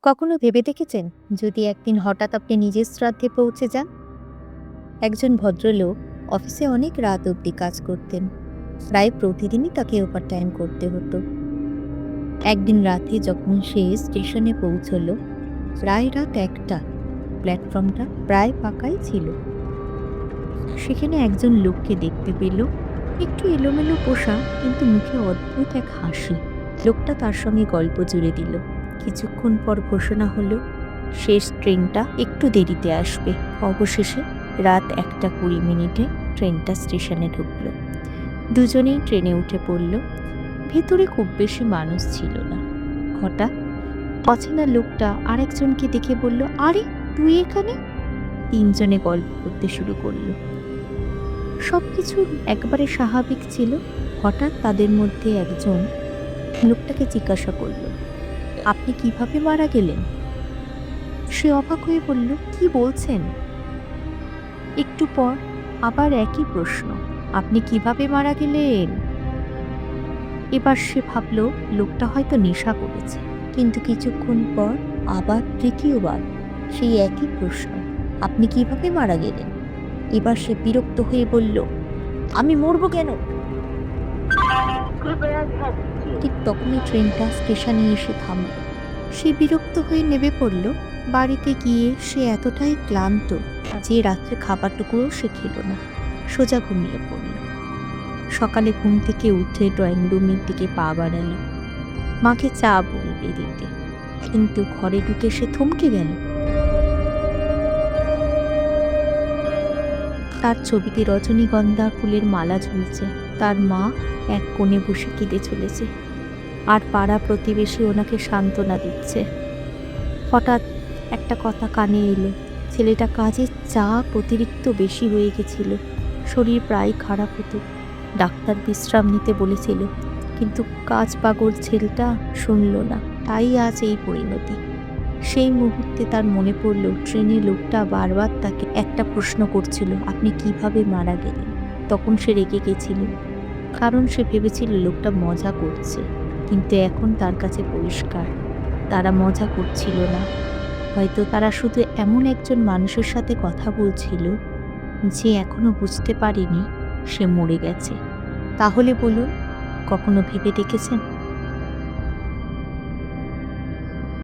কখনো ভেবে দেখেছেন যদি একদিন হঠাৎ আপনি নিজের শ্রাদ্ধে পৌঁছে যান? একজন ভদ্রলোক অফিসে অনেক রাত অবধি কাজ করতেন। প্রায় প্রতিদিনই তাকে ওভারটাইম করতে হতো। একদিন রাতে যখন সে স্টেশনে পৌঁছল, প্রায় রাত 1টা, প্ল্যাটফর্মটা প্রায় ফাঁকাই ছিল। সেখানে একজন লোককে দেখতে পেল, একটু এলোমেলো পোশাক, কিন্তু মুখে অদ্ভুত এক হাসি। লোকটা তার সঙ্গে গল্প জুড়ে দিল। কিছুক্ষণ পর ঘোষণা হলো শেষ ট্রেনটা একটু দেরিতে আসবে। অবশেষে রাত 1:20 ট্রেনটা স্টেশনে ঢুকলো। দুজনেই ট্রেনে উঠে পড়ল। ভেতরে খুব বেশি মানুষ ছিল না। হঠাৎ অচেনা লোকটা আরেকজনকে দেখে বলল, আরে তুই এখানে? তিনজনে গল্প করতে শুরু করলো। সবকিছু একবারে স্বাভাবিক ছিল। হঠাৎ তাদের মধ্যে একজন লোকটাকে জিজ্ঞাসা করলো, আপনি কিভাবে মারা গেলেন? সে অবাক হয়ে বলল, কি বলছেন? একটু পর আবার একই প্রশ্ন, আপনি কিভাবে মারা গেলেন? এবার সে ভাবল লোকটা হয়তো নেশা করেছে। কিন্তু কিছুক্ষণ পর আবার তৃতীয়বার সেই একই প্রশ্ন, আপনি কিভাবে মারা গেলেন? এবার সে বিরক্ত হয়ে বলল, আমি মরবো কেন? ঠিক তখনই ট্রেনটা স্টেশনে এসে থামল। সে বিরক্ত হয়ে নেমে পড়ল। বাড়িতে গিয়ে সে এতটাই ক্লান্ত যে রাত্রে খাবারটুকুও সে খেল না, সোজা ঘুমিয়ে পড়ল। সকালে ঘুম থেকে উঠে ড্রয়িং রুমের দিকে পা বাড়ালো, মাকে চা বলবে দিতে, কিন্তু ঘরে ঢুকে সে থমকে গেল। তার ছবিতে রজনীগন্ধা ফুলের মালা ঝুলছে, তার মা এক কোণে বসে কেঁদে চলেছে, আর পাড়া প্রতিবেশী ওনাকে সান্ত্বনা দিচ্ছে। হঠাৎ একটা কথা কানে এলো, ছেলেটা কাজের চাপ অতিরিক্ত বেশি হয়ে গেছিল, শরীর প্রায় খারাপ হতো। ডাক্তার বিশ্রাম নিতে বলেছিল, কিন্তু কাজ পাগল ছেলেটা শুনল না, তাই আজ এই পরিণতি। সেই মুহূর্তে তার মনে পড়ল ট্রেনে লোকটা বারবার তাকে একটা প্রশ্ন করছিল, আপনি কিভাবে মারা গেলেন? তখন সে রেগে গেছিল, কারণ সে ভেবেছিল লোকটা মজা করছে। কিন্তু এখন তার কাছে পরিষ্কার তারা মজা করছিল না। হয়তো তারা শুধু এমন একজন মানুষের সাথে কথা বলছিল যে এখনো বুঝতে পারেনি সে মরে গেছে। তাহলে বলুন, কখনো ভেবে দেখেছেন